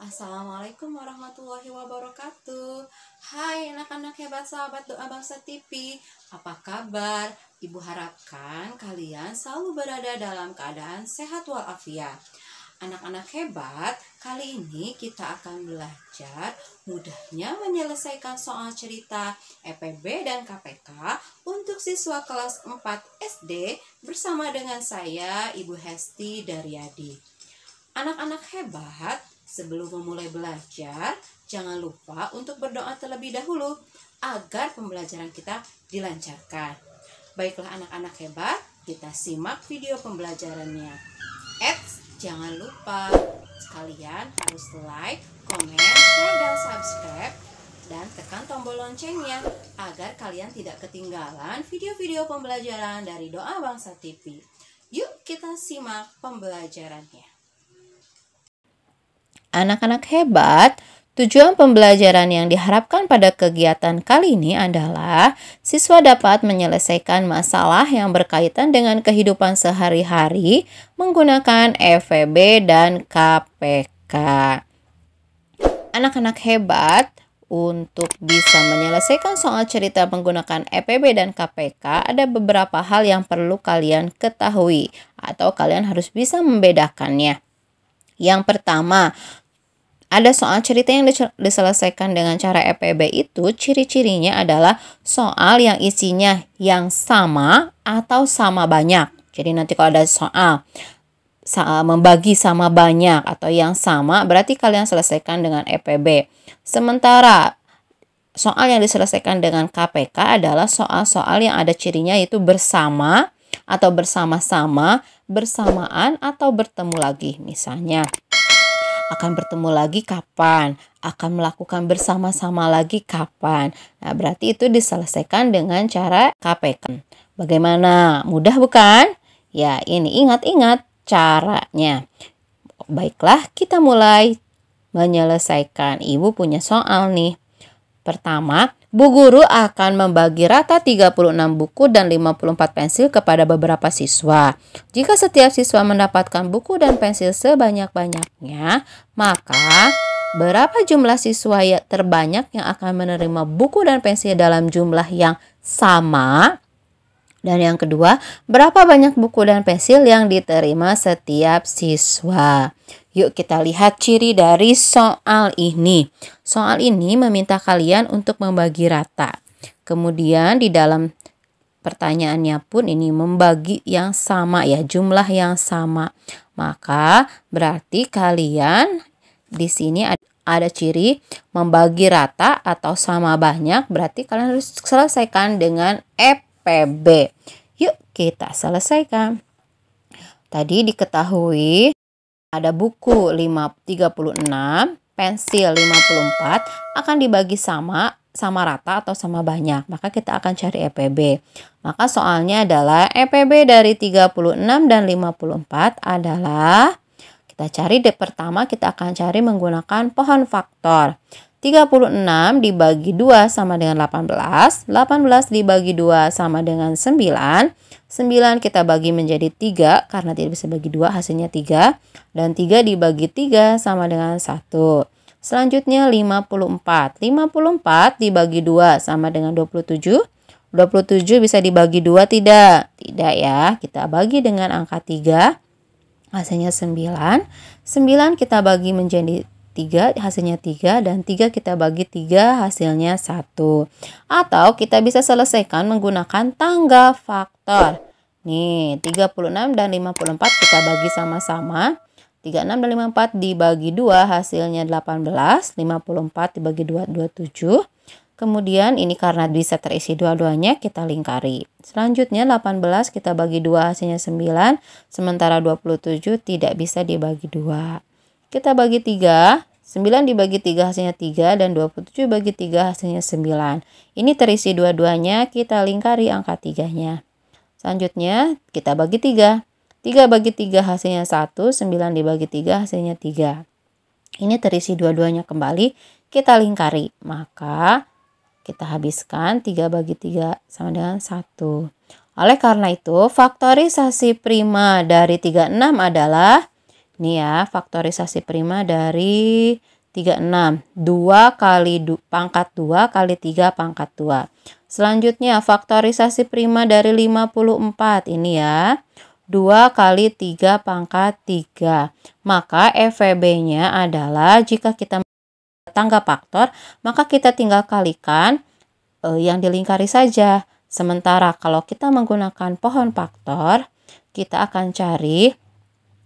Assalamualaikum warahmatullahi wabarakatuh. Hai anak-anak hebat sahabat Doa Bangsa TV. Apa kabar? Ibu harapkan kalian selalu berada dalam keadaan sehat walafiat. Anak-anak hebat, kali ini kita akan belajar mudahnya menyelesaikan soal cerita EPB dan KPK untuk siswa kelas 4 SD bersama dengan saya, Ibu Hesti Daryadi. Anak-anak hebat, sebelum memulai belajar, jangan lupa untuk berdoa terlebih dahulu agar pembelajaran kita dilancarkan. Baiklah anak-anak hebat, kita simak video pembelajarannya. Jangan lupa kalian harus like, komen, share, dan subscribe, dan tekan tombol loncengnya agar kalian tidak ketinggalan video-video pembelajaran dari Doa Bangsa TV. Yuk kita simak pembelajarannya. Anak-anak hebat, tujuan pembelajaran yang diharapkan pada kegiatan kali ini adalah siswa dapat menyelesaikan masalah yang berkaitan dengan kehidupan sehari-hari menggunakan EPB dan KPK. Anak-anak hebat, untuk bisa menyelesaikan soal cerita menggunakan EPB dan KPK, ada beberapa hal yang perlu kalian ketahui atau kalian harus bisa membedakannya. Yang pertama, ada soal cerita yang diselesaikan dengan cara EPB itu ciri-cirinya adalah soal yang isinya yang sama atau sama banyak. Jadi nanti kalau ada soal membagi sama banyak atau yang sama, berarti kalian selesaikan dengan EPB. Sementara soal yang diselesaikan dengan KPK adalah soal-soal yang ada cirinya yaitu bersama atau bersama-sama, bersamaan atau bertemu lagi. Misalnya, akan bertemu lagi kapan? Akan melakukan bersama-sama lagi kapan? Nah, berarti itu diselesaikan dengan cara KPK. Bagaimana? Mudah bukan? Ya, ini ingat-ingat caranya. Baiklah, kita mulai menyelesaikan. Ibu punya soal nih. Pertama, Bu Guru akan membagi rata 36 buku dan 54 pensil kepada beberapa siswa. Jika setiap siswa mendapatkan buku dan pensil sebanyak-banyaknya, maka berapa jumlah siswa terbanyak yang akan menerima buku dan pensil dalam jumlah yang sama? Dan yang kedua, berapa banyak buku dan pensil yang diterima setiap siswa? Yuk kita lihat ciri dari soal ini. Soal ini meminta kalian untuk membagi rata. Kemudian di dalam pertanyaannya pun ini membagi yang sama ya, jumlah yang sama. Maka berarti kalian di sini ada ciri membagi rata atau sama banyak, berarti kalian harus selesaikan dengan EPB. Yuk kita selesaikan. Tadi diketahui ada buku 36, pensil 54 akan dibagi sama rata atau sama banyak. Maka kita akan cari EPB. Maka soalnya adalah EPB dari 36 dan 54 adalah, kita cari pertama kita akan cari menggunakan pohon faktor. 36 dibagi 2 sama dengan 18, 18 dibagi 2 sama dengan 9, 9 kita bagi menjadi 3 karena tidak bisa bagi 2 hasilnya 3, dan 3 dibagi 3 sama dengan 1. Selanjutnya 54, 54 dibagi 2 sama dengan 27, 27 bisa dibagi 2 tidak? Tidak ya, kita bagi dengan angka 3, hasilnya 9, 9 kita bagi menjadi 3 hasilnya 3, dan 3 kita bagi 3 hasilnya 1. Atau kita bisa selesaikan menggunakan tangga faktor. Nih 36 dan 54 kita bagi sama-sama. 36 dan 54 dibagi 2 hasilnya 18. 54 dibagi 2 27. Kemudian ini karena bisa terisi dua-duanya kita lingkari. Selanjutnya 18 kita bagi 2 hasilnya 9. Sementara 27 tidak bisa dibagi 2. Kita bagi 3, 9 dibagi 3 hasilnya 3, dan 27 bagi 3 hasilnya 9. Ini terisi dua-duanya, kita lingkari angka 3-nya. Selanjutnya kita bagi 3. 3 bagi 3 hasilnya 1, 9 dibagi 3 hasilnya 3. Ini terisi dua-duanya kembali, kita lingkari. Maka kita habiskan 3 bagi 3 sama dengan 1. Oleh karena itu, faktorisasi prima dari 36 adalah, ini ya, faktorisasi prima dari 36. 2 kali pangkat 2 kali 3 pangkat 2. Selanjutnya, faktorisasi prima dari 54. Ini ya, 2 kali 3 pangkat 3. Maka FVB-nya adalah, jika kita tangga faktor, maka kita tinggal kalikan yang dilingkari saja. Sementara kalau kita menggunakan pohon faktor, kita akan cari,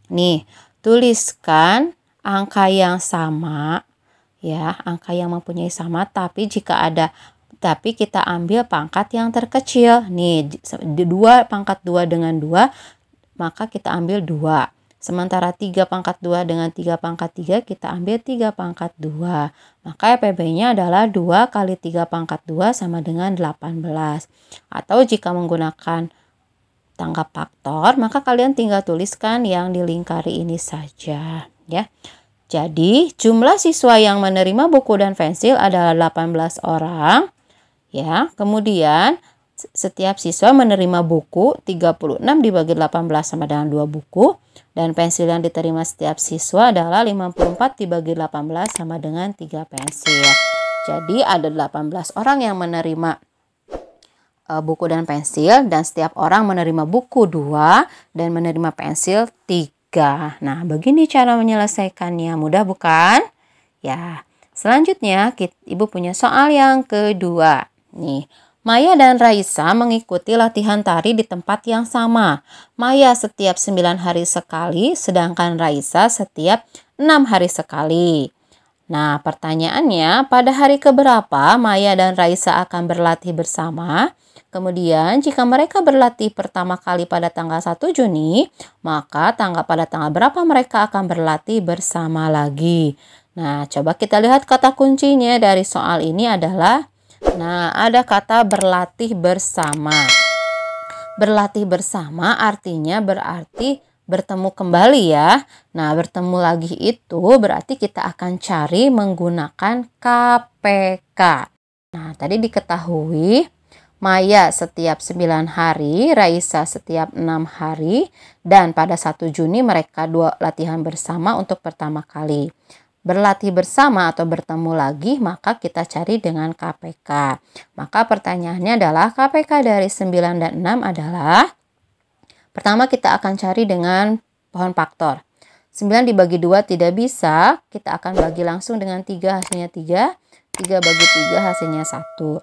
nih, tuliskan angka yang sama, ya, angka yang mempunyai sama, tapi kita ambil pangkat yang terkecil. Nih, 2 pangkat 2 dengan 2, maka kita ambil 2. Sementara 3 pangkat 2 dengan 3 pangkat 3, kita ambil 3 pangkat 2. Maka FPB-nya adalah 2 kali 3 pangkat 2 sama dengan 18. Atau jika menggunakan tangga faktor, maka kalian tinggal tuliskan yang dilingkari ini saja, ya. Jadi, jumlah siswa yang menerima buku dan pensil adalah 18 orang, ya. Kemudian, setiap siswa menerima buku 36 dibagi 18 sama dengan 2 buku. Dan pensil yang diterima setiap siswa adalah 54 dibagi 18 sama dengan 3 pensil. Jadi ada 18 orang yang menerima buku dan pensil, dan setiap orang menerima buku 2 dan menerima pensil 3. Nah, begini cara menyelesaikannya. Mudah bukan? Ya. Selanjutnya, Ibu punya soal yang kedua. Nih, Maya dan Raisa mengikuti latihan tari di tempat yang sama. Maya setiap 9 hari sekali, sedangkan Raisa setiap 6 hari sekali. Nah, pertanyaannya, pada hari keberapa Maya dan Raisa akan berlatih bersama? Kemudian, jika mereka berlatih pertama kali pada tanggal 1 Juni, maka pada tanggal berapa mereka akan berlatih bersama lagi? Nah, coba kita lihat kata kuncinya dari soal ini adalah, nah, ada kata berlatih bersama. Berlatih bersama artinya berarti bertemu kembali ya. Nah, bertemu lagi itu berarti kita akan cari menggunakan KPK. Nah, tadi diketahui Maya setiap 9 hari, Raisa setiap 6 hari, dan pada 1 Juni mereka latihan bersama untuk pertama kali. Berlatih bersama atau bertemu lagi, maka kita cari dengan KPK. Maka pertanyaannya adalah KPK dari 9 dan 6 adalah, pertama kita akan cari dengan pohon faktor. 9 dibagi 2 tidak bisa, kita akan bagi langsung dengan 3, hasilnya 3. 3 bagi 3 hasilnya 1.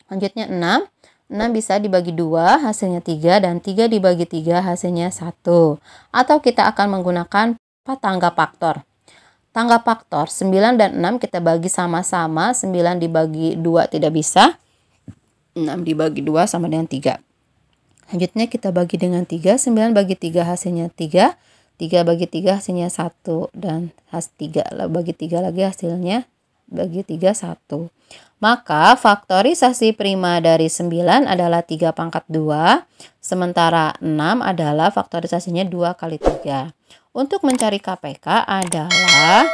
Selanjutnya 6. 6 bisa dibagi 2, hasilnya 3, dan 3 dibagi 3 hasilnya 1. Atau kita akan menggunakan tangga faktor. Tangga faktor 9 dan 6 kita bagi sama-sama. 9 dibagi 2 tidak bisa. 6 dibagi 2 sama dengan 3. Selanjutnya kita bagi dengan 3. 9 bagi 3 hasilnya 3. 3 bagi 3 hasilnya 1. Dan 3 bagi 3 lagi hasilnya bagi 3 1. Maka faktorisasi prima dari 9 adalah 3 pangkat 2. Sementara 6 adalah faktorisasinya 2 kali 3. Untuk mencari KPK adalah,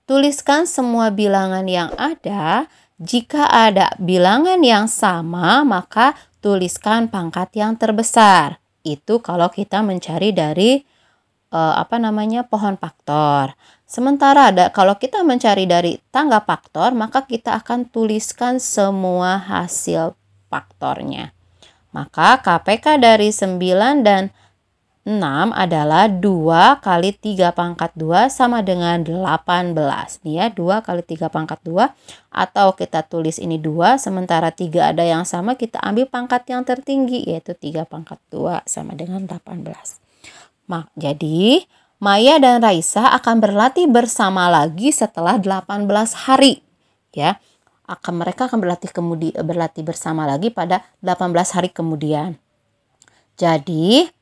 tuliskan semua bilangan yang ada. Jika ada bilangan yang sama, maka tuliskan pangkat yang terbesar. Itu kalau kita mencari dari pohon faktor. Sementara kalau kita mencari dari tangga faktor, maka kita akan tuliskan semua hasil faktornya. Maka KPK dari 9 dan 6 adalah 2 kali 3 pangkat 2 sama dengan 18. Nih ya, 2 kali 3 pangkat 2. Atau kita tulis ini 2, sementara 3 ada yang sama, kita ambil pangkat yang tertinggi, yaitu 3 pangkat 2 sama dengan 18. Jadi, Maya dan Raisa akan berlatih bersama lagi setelah 18 hari. Ya, mereka akan berlatih bersama lagi pada 18 hari kemudian. Jadi,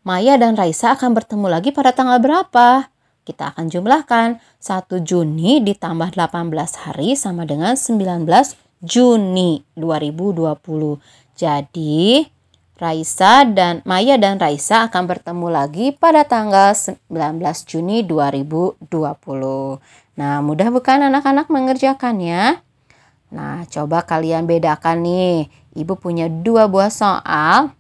Maya dan Raisa akan bertemu lagi pada tanggal berapa? Kita akan jumlahkan. 1 Juni ditambah 18 hari sama dengan 19 Juni 2020. Jadi, Maya dan Raisa akan bertemu lagi pada tanggal 19 Juni 2020. Nah, mudah bukan anak-anak mengerjakannya? Nah, coba kalian bedakan nih. Ibu punya 2 buah soal.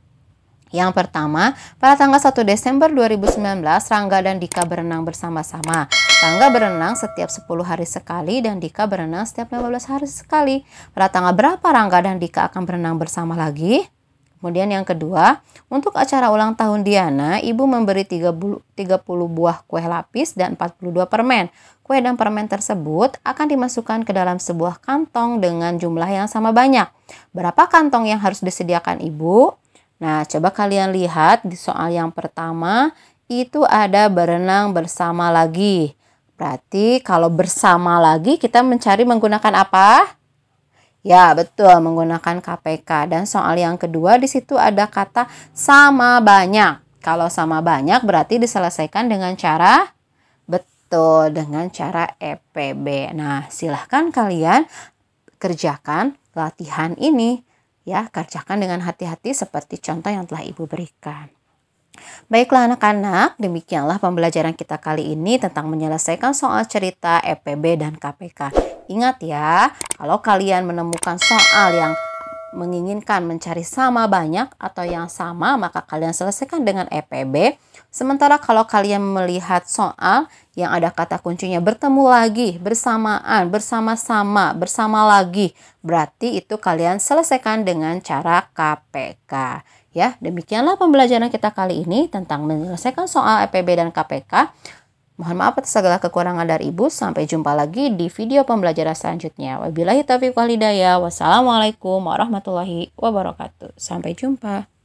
Yang pertama, pada tanggal 1 Desember 2019, Rangga dan Dika berenang bersama-sama. Rangga berenang setiap 10 hari sekali dan Dika berenang setiap 15 hari sekali. Pada tanggal berapa Rangga dan Dika akan berenang bersama lagi? Kemudian yang kedua, untuk acara ulang tahun Diana, ibu memberi 30 buah kue lapis dan 42 permen. Kue dan permen tersebut akan dimasukkan ke dalam sebuah kantong dengan jumlah yang sama banyak. Berapa kantong yang harus disediakan ibu? Nah, coba kalian lihat di soal yang pertama, itu ada berenang bersama lagi. Berarti kalau bersama lagi kita mencari menggunakan apa? Ya, betul, menggunakan KPK. Dan soal yang kedua di situ ada kata sama banyak. Kalau sama banyak berarti diselesaikan dengan cara betul, dengan cara EPB. Nah, silahkan kalian kerjakan latihan ini. Ya, kerjakan dengan hati-hati seperti contoh yang telah Ibu berikan. Baiklah anak-anak, demikianlah pembelajaran kita kali ini tentang menyelesaikan soal cerita EPB dan KPK. Ingat ya, kalau kalian menemukan soal yang menginginkan mencari sama banyak atau yang sama, maka kalian selesaikan dengan EPB. Sementara kalau kalian melihat soal yang ada kata kuncinya bertemu lagi, bersamaan, bersama-sama, bersama lagi, berarti itu kalian selesaikan dengan cara KPK. Ya, demikianlah pembelajaran kita kali ini tentang menyelesaikan soal EPB dan KPK. Mohon maaf atas segala kekurangan dari Ibu. Sampai jumpa lagi di video pembelajaran selanjutnya. Wabillahi taufiq wal hidayah. Wassalamualaikum warahmatullahi wabarakatuh. Sampai jumpa.